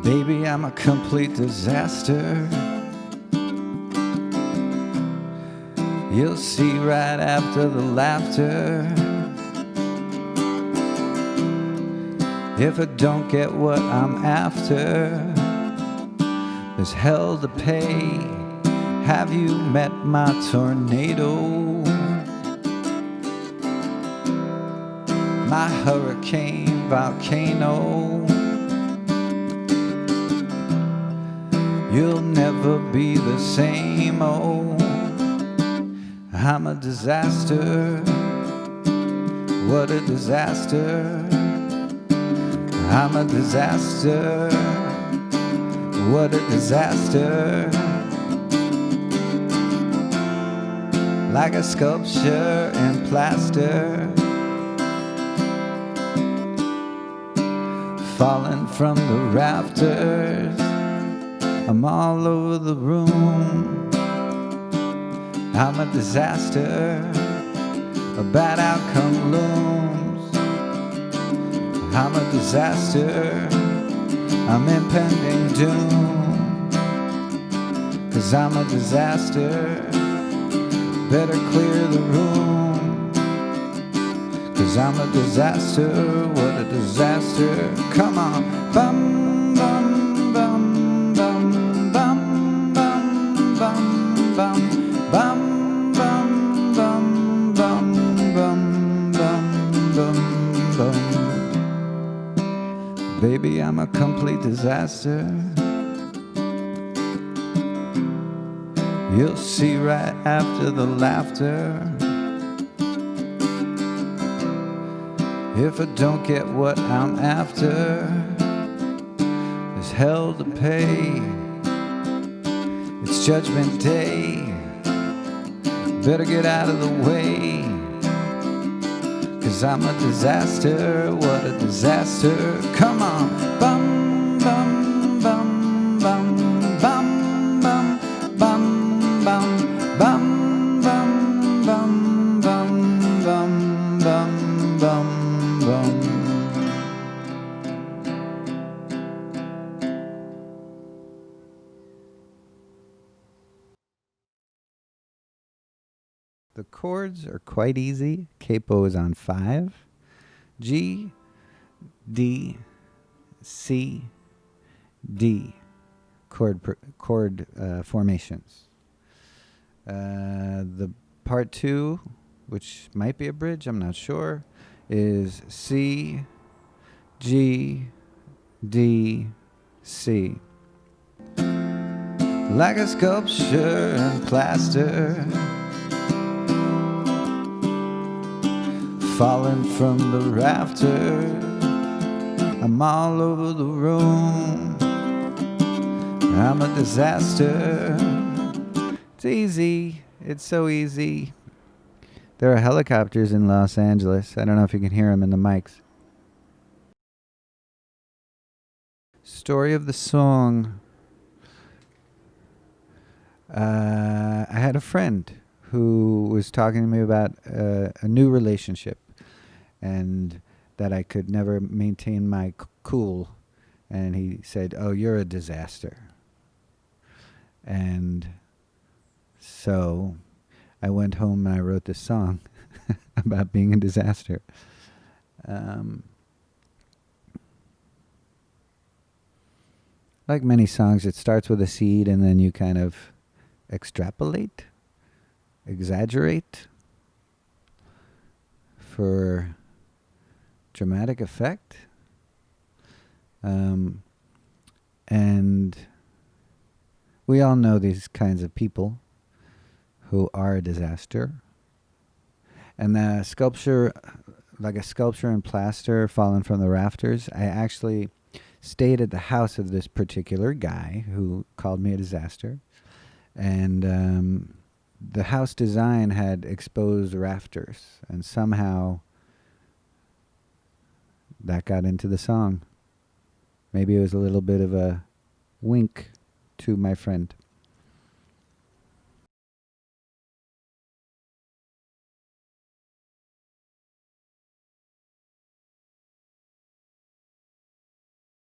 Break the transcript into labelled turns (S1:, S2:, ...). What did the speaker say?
S1: Baby, I'm a complete disaster. You'll see right after the laughter. If I don't get what I'm after, there's hell to pay. Have you met my tornado? My hurricane volcano. You'll never be the same, oh. I'm a disaster. What a disaster. I'm a disaster. What a disaster. Like a sculpture in plaster, falling from the rafters. I'm all over the room. I'm a disaster. A bad outcome looms. I'm a disaster. I'm impending doom. 'Cause I'm a disaster. Better clear the room. 'Cause I'm a disaster. What a disaster. Come on. Bum, bum, bum, bum, bum, bum, bum, bum, bum, bum, bum, bum, bum, bum, bum. Baby, I'm a complete disaster. You'll see right after the laughter. If I don't get what I'm after, there's hell to pay. It's judgment day. Better get out of the way. 'Cause I'm a disaster. What a disaster. Come on. Bum, bum, bum, bum, bum, bum, bum. Bum, bum, bum, bum, bum, bum, bum, bum, bum. The chords are quite easy. Capo is on 5. G, D, C, D. Chord formations. The part 2, which might be a bridge, I'm not sure, is C, G, D, C. Like a sculpture in plaster, falling from the rafters. I'm all over the room. I'm a disaster. It's easy. It's so easy. There are helicopters in Los Angeles. I don't know if you can hear them in the mics. Story of the song. I had a friend who was talking to me about a new relationship and that I could never maintain my cool. And he said, "Oh, you're a disaster." And so I went home and I wrote this song about being a disaster. Like many songs, it starts with a seed and then you kind of extrapolate, exaggerate for dramatic effect. And we all know these kinds of people who are a disaster. And the sculpture, like a sculpture in plaster falling from the rafters, I actually stayed at the house of this particular guy who called me a disaster. And the house design had exposed rafters, and somehow that got into the song. Maybe it was a little bit of a wink to my friend.